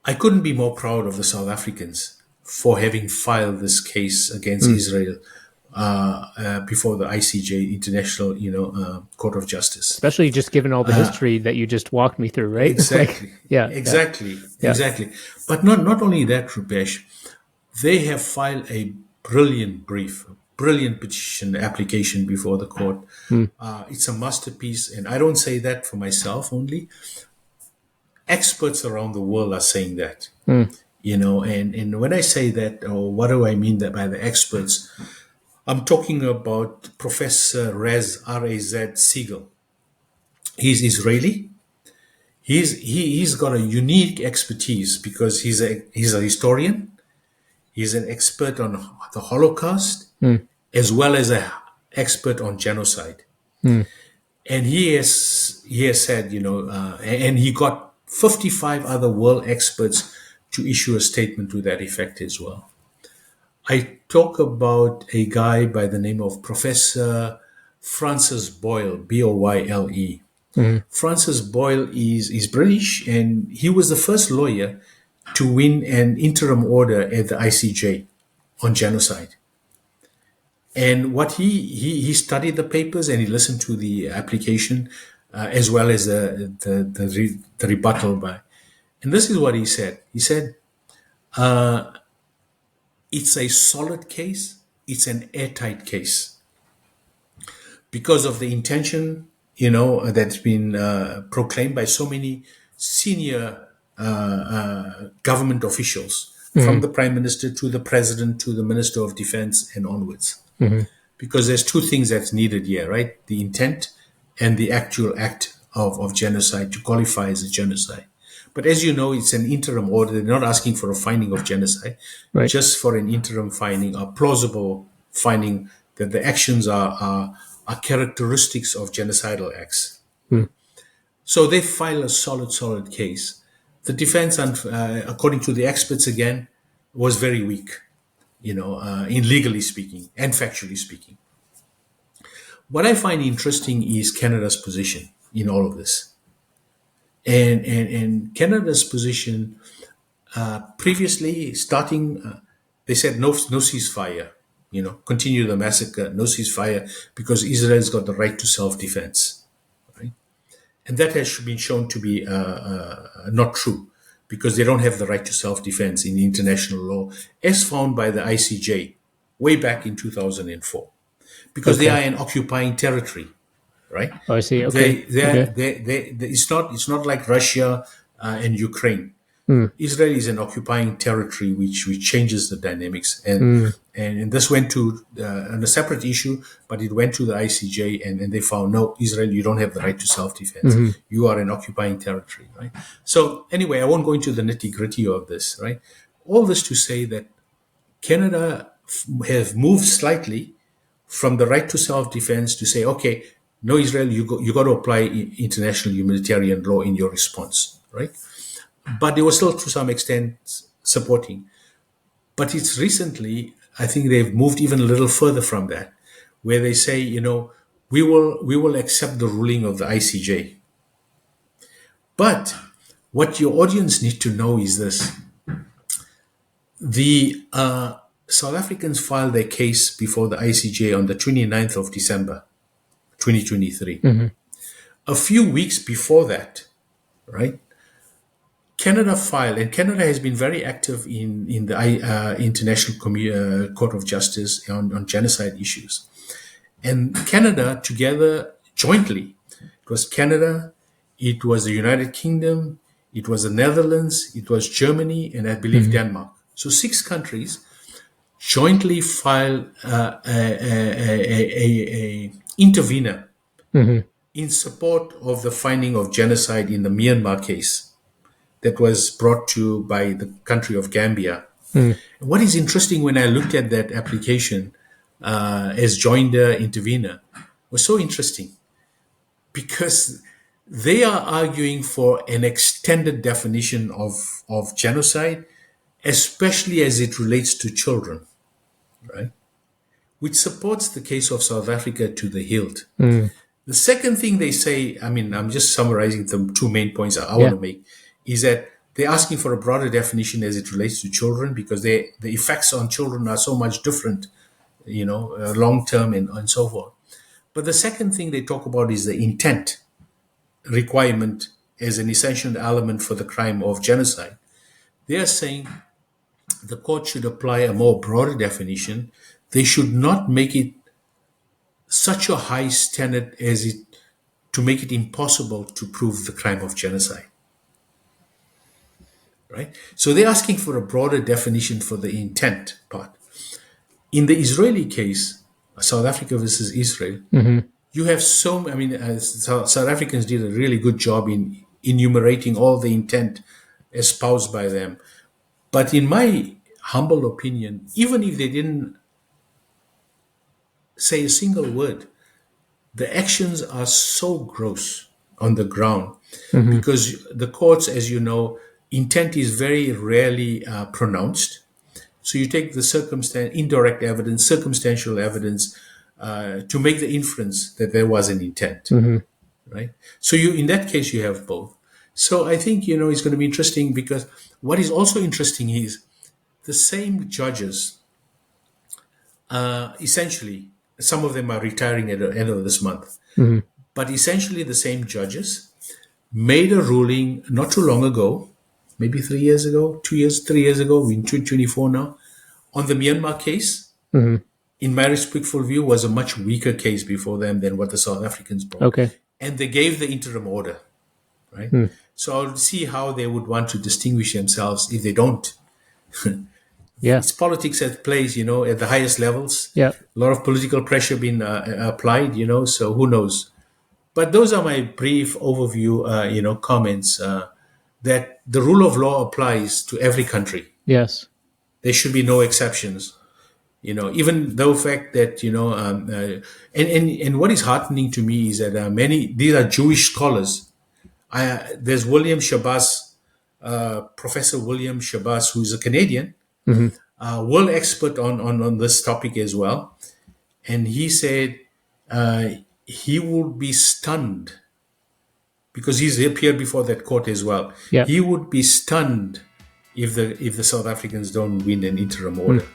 I couldn't be more proud of the South Africans for having filed this case against Israel before the ICJ, International, Court of Justice. Especially just given all the history that you just walked me through, right? Exactly. Exactly. But not only that, Rupesh, they have filed a brilliant brief, a brilliant petition application before the court. It's a masterpiece, and I don't say that for myself only. Experts around the world are saying that. And when I say that, or what do I mean that by the experts? I'm talking about Professor R.A.Z. Siegel. He's Israeli. He's got a unique expertise because he's a historian. He's an expert on the Holocaust, as well as an expert on genocide. And he has said, and he got 55 other world experts to issue a statement to that effect as well. I talk about a guy by the name of Professor Francis Boyle, Boyle. Francis Boyle is British, and he was the first lawyer to win an interim order at the ICJ on genocide. And what he studied the papers and he listened to the application as well as the rebuttal by. And this is what he said. He said, it's a solid case. It's an airtight case because of the intention, that's been proclaimed by so many senior government officials, from the Prime Minister to the President to the Minister of Defense and onwards. Because there's two things that's needed here, right? The intent and the actual act of genocide to qualify as a genocide. But as you know, it's an interim order. They're not asking for a finding of genocide, just for an interim finding, a plausible finding that the actions are characteristics of genocidal acts. So they file a solid case. The defense, according to the experts again, was very weak, in legally speaking and factually speaking. What I find interesting is Canada's position in all of this. And Canada's position previously starting, they said no ceasefire, continue the massacre, no ceasefire, because Israel's got the right to self-defense, right? And that has been shown to be not true, because they don't have the right to self-defense in international law, as found by the ICJ way back in 2004, because they are an occupying territory. Right? Oh, I see. Okay. It's not like Russia and Ukraine. Israel is an occupying territory, which changes the dynamics, and this went to on a separate issue, but it went to the ICJ, and they found no, Israel, you don't have the right to self-defense. You are an occupying territory, right? So anyway, I won't go into the nitty-gritty of this, right? All this to say that Canada have moved slightly from the right to self-defense to say, okay, no, Israel, you got to apply international humanitarian law in your response, right? But they were still, to some extent, supporting. But it's recently, I think they've moved even a little further from that, where they say, we will accept the ruling of the ICJ. But what your audience need to know is this: the South Africans filed their case before the ICJ on the 29th of December. 2023. A few weeks before that, right, Canada filed, and Canada has been very active in the International Court of Justice on genocide issues. And Canada together, jointly, it was Canada, it was the United Kingdom, it was the Netherlands, it was Germany, and I believe Denmark. So 6 countries jointly filed a intervener in support of the finding of genocide in the Myanmar case that was brought to by the country of Gambia. What is interesting when I looked at that application as joinder intervener was so interesting, because they are arguing for an extended definition of genocide, especially as it relates to children, right? Which supports the case of South Africa to the hilt. The second thing they say, I mean, I'm just summarizing the two main points I want to make, is that they're asking for a broader definition as it relates to children because the effects on children are so much different, long term and so forth. But the second thing they talk about is the intent requirement as an essential element for the crime of genocide. They are saying the court should apply a more broader definition. They should not make it such a high standard as it to make it impossible to prove the crime of genocide. Right? So they're asking for a broader definition for the intent part. In the Israeli case, South Africa versus Israel, you have South Africans did a really good job in enumerating all the intent espoused by them. But in my humble opinion, even if they didn't say a single word, the actions are so gross on the ground because the courts, as you know, intent is very rarely pronounced. So you take the indirect evidence, circumstantial evidence to make the inference that there was an intent, right? So in that case, you have both. So I think, it's going to be interesting because what is also interesting is the same judges, essentially, some of them are retiring at the end of this month, but essentially the same judges made a ruling not too long ago, maybe 3 years ago, 2 years, 3 years ago, we're in 2024 now, on the Myanmar case. In my respectful view, was a much weaker case before them than what the South Africans brought. Okay. And they gave the interim order, right? So I'll see how they would want to distinguish themselves if they don't. Yeah. It's politics at plays, at the highest levels. Yeah. A lot of political pressure being applied, so who knows. But those are my brief overview, comments that the rule of law applies to every country. Yes. There should be no exceptions. Even though fact that and what is heartening to me is that these are Jewish scholars. There's William Shabazz, Professor William Shabazz, who's a Canadian, world expert on this topic as well, and he said he would be stunned because he's appeared before that court as well. Yeah. He would be stunned if the South Africans don't win an interim order.